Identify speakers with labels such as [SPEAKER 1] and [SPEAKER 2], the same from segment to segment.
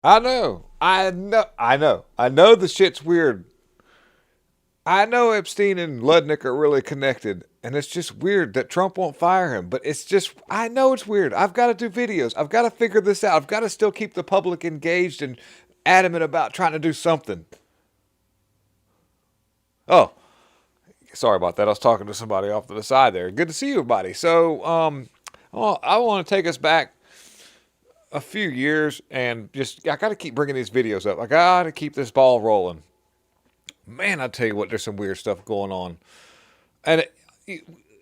[SPEAKER 1] I know the shit's weird. I know Epstein and Ludnick are really connected, and it's just weird that Trump won't fire him. But it's just, I know it's weird. I've got to do videos. I've got to figure this out. I've got to still keep the public engaged and adamant about trying to do something. Oh, sorry about that. I was talking to somebody off to the side there. Good to see you, buddy. So, well, I want to take us back a few years and just, I got to keep bringing these videos up. I got to keep this ball rolling. Man, I tell you what, there's some weird stuff going on. And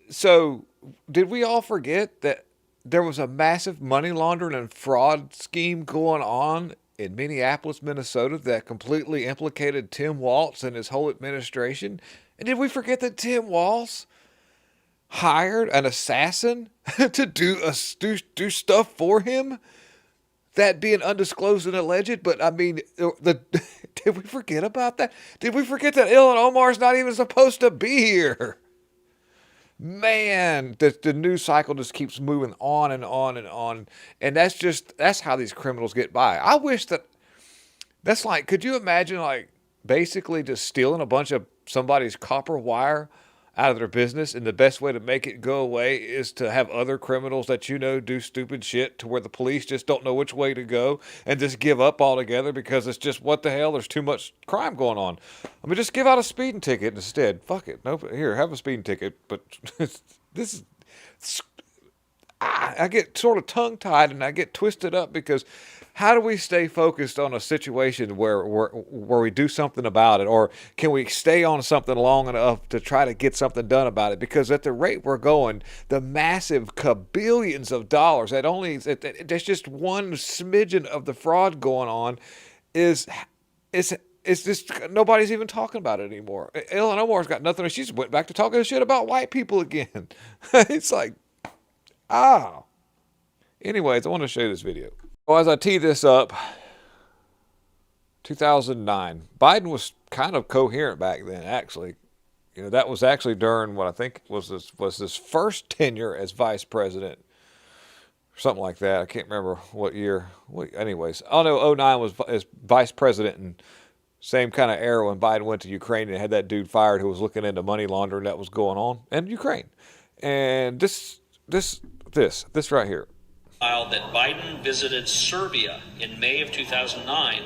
[SPEAKER 1] so, did we all forget that there was a massive money laundering and fraud scheme going on in Minneapolis, Minnesota that completely implicated Tim Walz and his whole administration? And did we forget that Tim Walz hired an assassin to do stuff for him? That being undisclosed and alleged, but I mean, did we forget about that? Did we forget that Ilhan Omar's not even supposed to be here? Man, the news cycle just keeps moving on and on and on, and that's how these criminals get by. I wish that's like, could you imagine like basically just stealing a bunch of somebody's copper wire out of their business, and the best way to make it go away is to have other criminals that you know do stupid shit to where the police just don't know which way to go and just give up altogether because it's just, what the hell, there's too much crime going on. I mean, just give out a speeding ticket instead. Fuck it. Nope. Here, have a speeding ticket. But this is, I get sort of tongue tied and I get twisted up because how do we stay focused on a situation where we do something about it, or can we stay on something long enough to try to get something done about it? Because at the rate we're going, the massive billions of dollars there's just one smidgen of the fraud going on is it's just nobody's even talking about it anymore. Ilhan Omar's got nothing. She just went back to talking shit about white people again. It's like, ah. Anyways, I want to show you this video. Well, as I tee this up, 2009, Biden was kind of coherent back then, actually. You know, that was actually during what I think was his first tenure as vice president, something like that. I can't remember what year. Anyways, I know '09 was as vice president, and same kind of era when Biden went to Ukraine and had that dude fired who was looking into money laundering that was going on in Ukraine. And this right here.
[SPEAKER 2] That Biden visited Serbia in May of 2009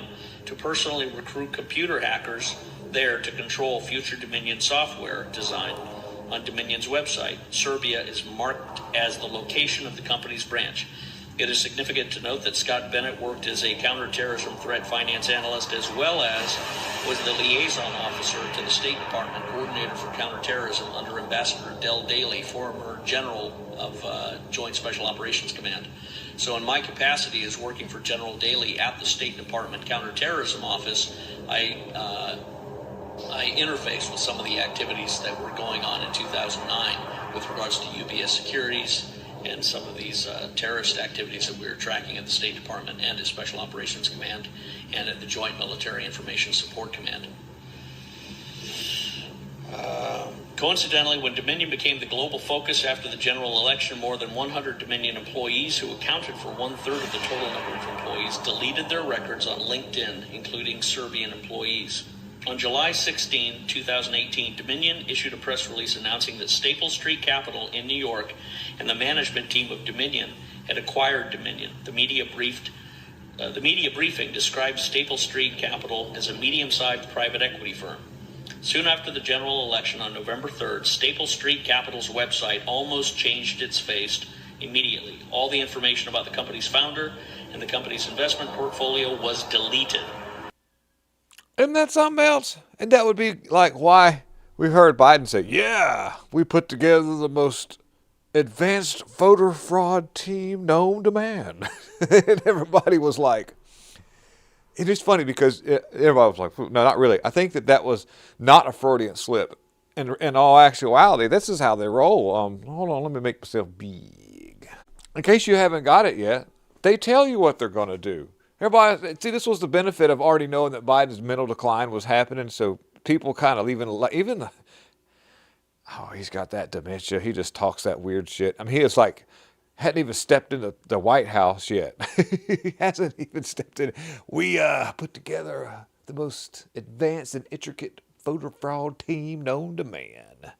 [SPEAKER 2] to personally recruit computer hackers there to control future Dominion software design. On Dominion's website, Serbia is marked as the location of the company's branch. It is significant to note that Scott Bennett worked as a counterterrorism threat finance analyst as well as was the liaison officer to the State Department coordinator for counterterrorism under Ambassador Del Daly, former general of Joint Special Operations Command. So in my capacity as working for General Daly at the State Department Counterterrorism Office, I interfaced with some of the activities that were going on in 2009 with regards to UBS securities and some of these terrorist activities that we were tracking at the State Department and at Special Operations Command and at the Joint Military Information Support Command. Coincidentally, when Dominion became the global focus after the general election, more than 100 Dominion employees who accounted for 1/3 of the total number of employees deleted their records on LinkedIn, including Serbian employees. On July 16, 2018, Dominion issued a press release announcing that Staple Street Capital in New York and the management team of Dominion had acquired Dominion. The media briefing described Staple Street Capital as a medium-sized private equity firm. Soon after the general election on November 3rd, Staple Street Capital's website almost changed its face immediately. All the information about the company's founder and the company's investment portfolio was deleted.
[SPEAKER 1] Isn't that something else? And that would be like why we heard Biden say, yeah, we put together the most advanced voter fraud team known to man. And everybody was like, it is funny because everybody was like, no, not really. I think that was not a Freudian slip. In all actuality, this is how they roll. Hold on, let me make myself big. In case you haven't got it yet, they tell you what they're going to do. Everybody, see, this was the benefit of already knowing that Biden's mental decline was happening. So people kind of he's got that dementia. He just talks that weird shit. I mean, he is like hadn't even stepped into the White House yet. He hasn't even stepped in. We put together the most advanced and intricate voter fraud team known to man.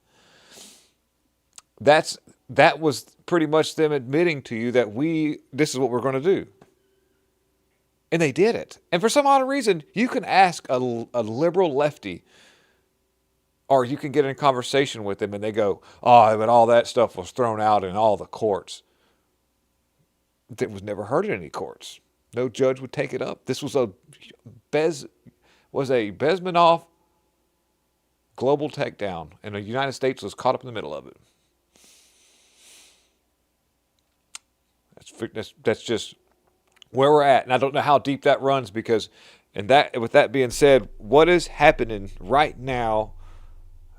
[SPEAKER 1] That was pretty much them admitting to you that this is what we're going to do. And they did it. And for some odd reason, you can ask a liberal lefty, or you can get in a conversation with them and they go, oh, but all that stuff was thrown out in all the courts. It was never heard in any courts. No judge would take it up. This was a Bezmenov global takedown, and the United States was caught up in the middle of it. That's just where we're at, and I don't know how deep that runs because, with that being said, what is happening right now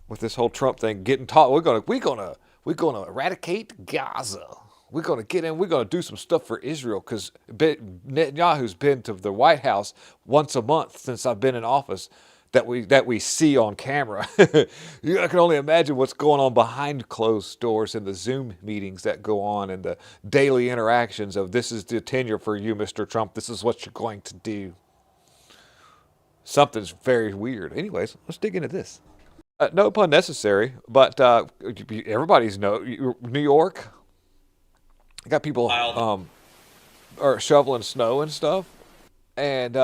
[SPEAKER 1] with this whole Trump thing getting taught? We're gonna eradicate Gaza. We're gonna get in. We're gonna do some stuff for Israel because Netanyahu's been to the White House once a month since I've been in office. That we see on camera. I can only imagine what's going on behind closed doors in the Zoom meetings that go on and the daily interactions of this is the tenure for you, Mr. Trump. This is what you're going to do. Something's very weird. Anyways, let's dig into this. No pun necessary, but everybody's New York. Got people are shoveling snow and stuff, and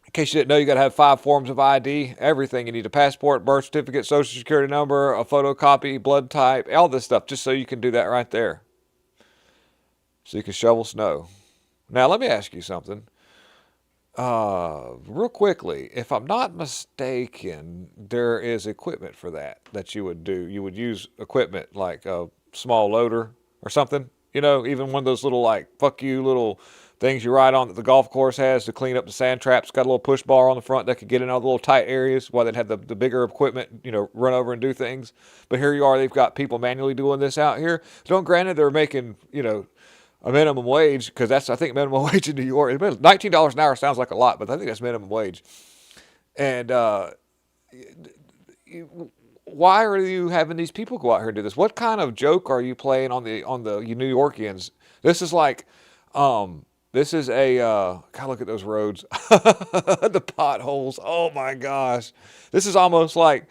[SPEAKER 1] in case you didn't know, you got to have 5 forms of ID, everything. You need a passport, birth certificate, social security number, a photocopy, blood type, all this stuff, just so you can do that right there. So you can shovel snow. Now, let me ask you something. Real quickly, if I'm not mistaken, there is equipment for that you would do. You would use equipment like a small loader or something. You know, even one of those little, like, fuck you little things you ride on that the golf course has to clean up the sand traps. Got a little push bar on the front that could get in all the little tight areas while they'd have the bigger equipment, run over and do things. But here you are, they've got people manually doing this out here. Don't granted they're making, a minimum wage, because that's, I think, minimum wage in New York. $19 an hour sounds like a lot, but I think that's minimum wage. And why are you having these people go out here and do this? What kind of joke are you playing on the New Yorkians? This is like, this is God, look at those roads. The potholes. Oh my gosh. This is almost like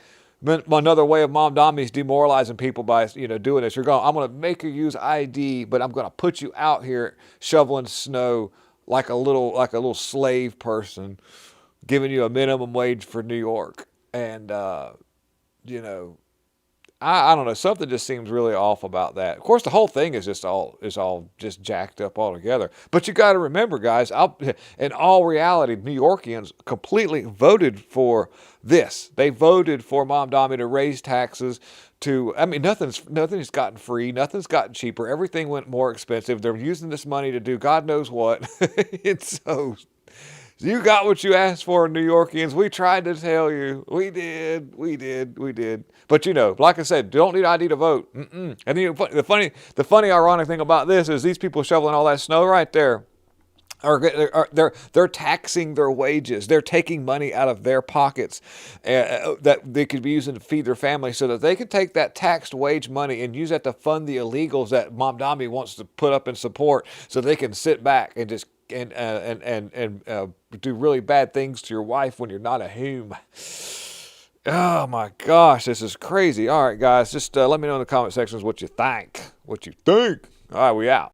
[SPEAKER 1] another way of Mom Dommy's demoralizing people by, doing this. I'm going to make you use ID, but I'm going to put you out here shoveling snow like a little slave person, giving you a minimum wage for New York. And, I don't know. Something just seems really off about that. Of course, the whole thing is all just jacked up altogether. But you got to remember, guys. In all reality, New Yorkians completely voted for this. They voted for Mom Dommy to raise taxes. Nothing's gotten free. Nothing's gotten cheaper. Everything went more expensive. They're using this money to do God knows what. It's so. You got what you asked for, New Yorkians. We tried to tell you. We did. But like I said, don't need ID to vote. Mm-mm. And the funny, ironic thing about this is these people shoveling all that snow right there they're taxing their wages. They're taking money out of their pockets that they could be using to feed their family, so that they can take that taxed wage money and use that to fund the illegals that Mom Dommy wants to put up and support, so they can sit back and just and do really bad things to your wife when you're not at home. Oh my gosh, this is crazy. All right, guys, just let me know in the comment sections what you think. All right, we out.